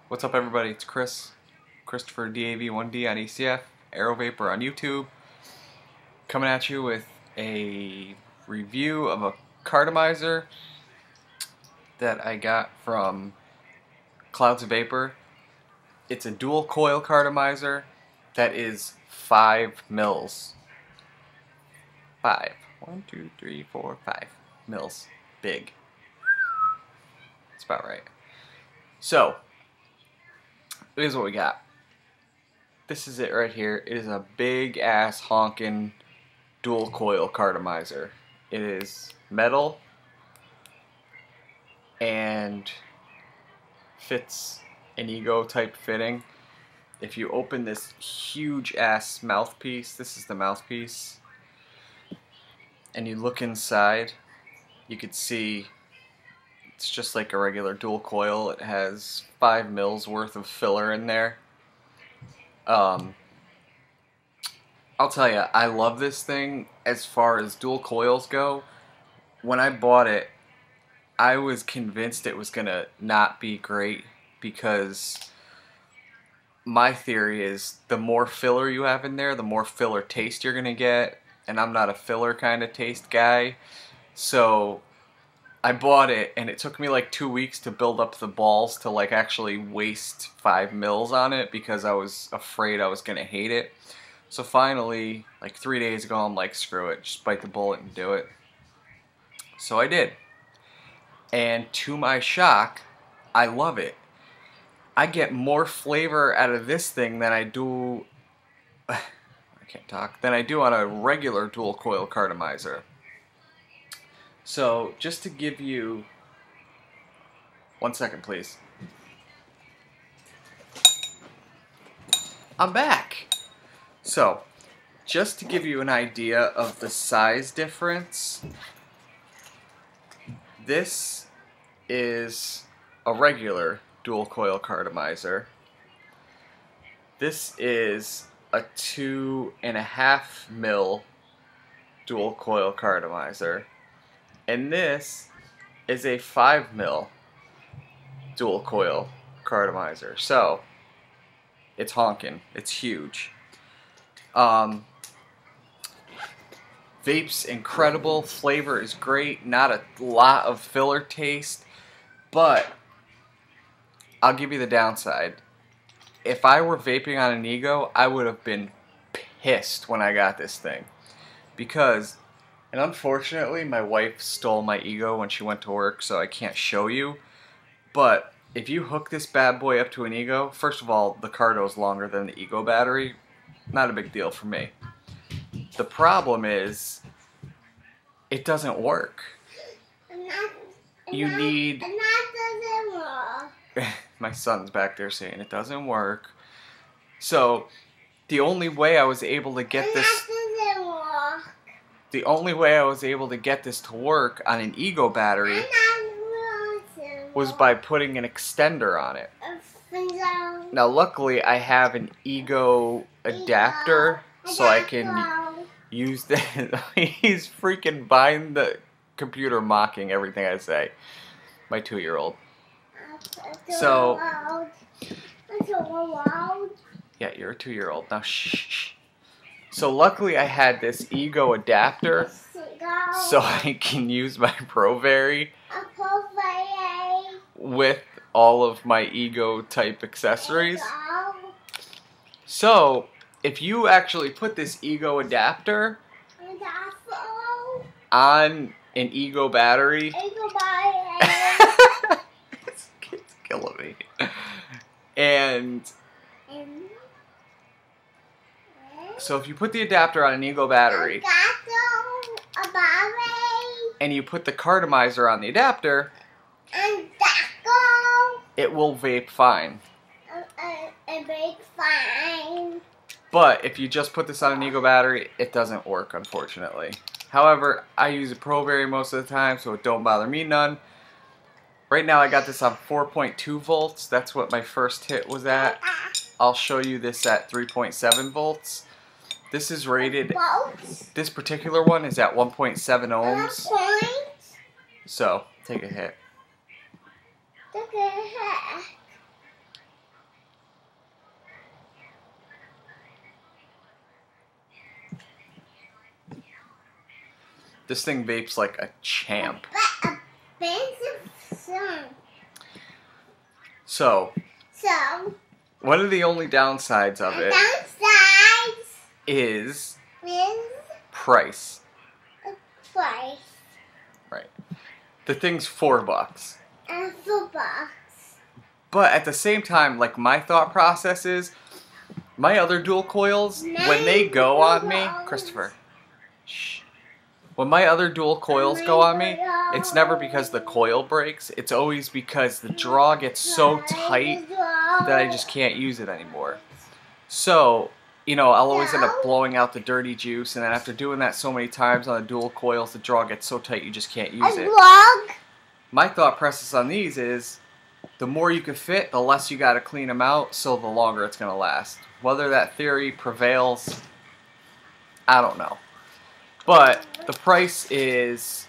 What's up, everybody? It's Christopher DAV1D on ECF, Aero Vapor on YouTube, coming at you with a review of a Cartomizer that I got from Cloudsofvapor. It's a dual coil Cartomizer that is 5 mils. 5. 1, 2, 3, 4, 5 mils. Big. That's about right. So, here's what we got. This is it right here. It is a big ass honkin' dual coil Cartomizer. It is metal and fits an ego type fitting. If you open this huge ass mouthpiece, this is the mouthpiece, and you look inside, you could see it's just like a regular dual coil. It has 5 mils worth of filler in there. I'll tell you, I love this thing as far as dual coils go. When I bought it, I was convinced it was gonna not be great because my theory is the more filler you have in there, the more filler taste you're gonna get, and I'm not a filler kind of taste guy. So I bought it, and it took me like 2 weeks to build up the balls to like actually waste 5 mils on it because I was afraid I was gonna hate it. So finally, like 3 days ago, I'm like, screw it, just bite the bullet and do it. So I did. And to my shock, I love it. I get more flavor out of this thing than I do, I can't talk, than I do on a regular dual coil Cartomizer. So, just to give you, 1 second please. I'm back! So, just to give you an idea of the size difference, this is a regular dual coil Cartomizer. This is a 2.5 mil dual coil Cartomizer. And this is a 5 mil dual coil Cartomizer. So, it's honkin'. It's huge. Vape's incredible. Flavor is great. Not a lot of filler taste. But, I'll give you the downside. If I were vaping on an ego, I would have been pissed when I got this thing. Because, and unfortunately, my wife stole my ego when she went to work, so I can't show you. But if you hook this bad boy up to an ego, first of all, the carto is longer than the ego battery. Not a big deal for me. The problem is, it doesn't work. You need... My son's back there saying it doesn't work. So, the only way I was able to get this... The only way I was able to get this to work on an ego battery was by putting an extender on it. Now luckily I have an ego adapter, so I can use that. He's freaking behind the computer mocking everything I say. My 2-year-old. So, yeah, you're a 2-year-old. Now shh. So luckily I had this ego adapter so I can use my ProVary with all of my ego type accessories. So if you actually put this ego adapter on an ego battery, it's killing me. And so if you put the adapter on an ego battery and you put the Cartomizer on the adapter, it will vape fine. But if you just put this on an ego battery, it doesn't work, unfortunately. However, I use a ProVary most of the time, so it don't bother me none. Right now I got this on 4.2 volts. That's what my first hit was at. I'll show you this at 3.7 volts. This is rated, this particular one is at 1.7 ohms. So, take a hit. This thing vapes like a champ. So, one of the only downsides of it is price. Right. The thing's $4. But at the same time, like, my thought process is, my other dual coils, when they go on me, Christopher, shh. When my other dual coils go on me, it's never because the coil breaks, it's always because the draw gets so tight that I just can't use it anymore. So, you know, I'll always end up blowing out the dirty juice, and then after doing that so many times on the dual coils, the draw gets so tight you just can't use it. My thought process on these is, the more you can fit, the less you got to clean them out, so the longer it's going to last. Whether that theory prevails, I don't know. But the price is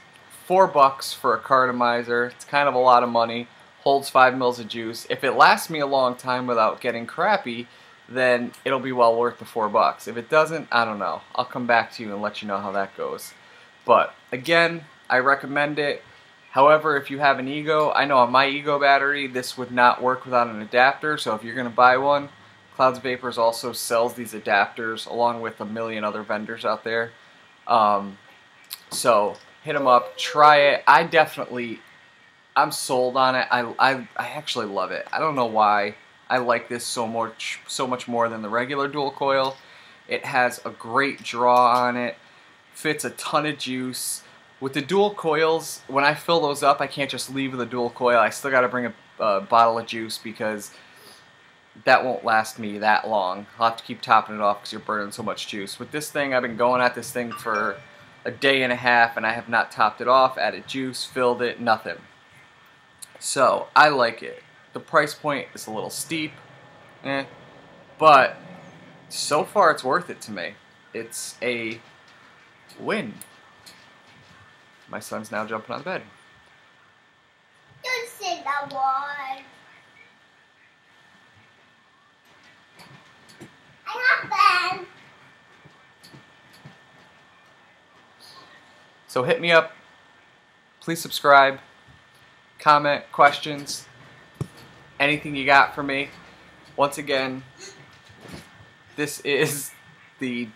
$4 for a Cartomizer. It's kind of a lot of money. Holds 5 mils of juice. If it lasts me a long time without getting crappy, then it'll be well worth the $4. If it doesn't, I don't know. I'll come back to you and let you know how that goes. But again, I recommend it. However, if you have an Ego, I know on my Ego battery, this would not work without an adapter. So if you're going to buy one, Cloudsofvapor also sells these adapters along with a million other vendors out there. So hit them up, try it. I'm sold on it. I actually love it. I don't know why I like this so much more than the regular dual coil. It has a great draw on it, fits a ton of juice. With the dual coils, when I fill those up, I can't just leave the dual coil. I still got to bring a bottle of juice because that won't last me that long. I'll have to keep topping it off because you're burning so much juice. With this thing, I've been going at this thing for a day and a half, and I have not topped it off, added juice, filled it, nothing. So, I like it. The price point is a little steep, but so far it's worth it to me. It's a win. My son's now jumping on the bed. Don't say that word. I got bed. So hit me up. Please subscribe. Comment, questions, anything you got for me. Once again, this is the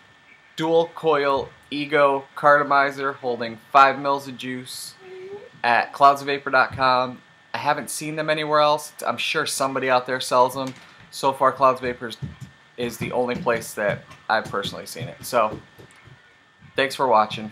dual coil Ego Cartomizer holding 5 mils of juice at Cloudsofvapor.com. I haven't seen them anywhere else. I'm sure somebody out there sells them. So far, Cloudsofvapor is the only place that I've personally seen it. So, thanks for watching.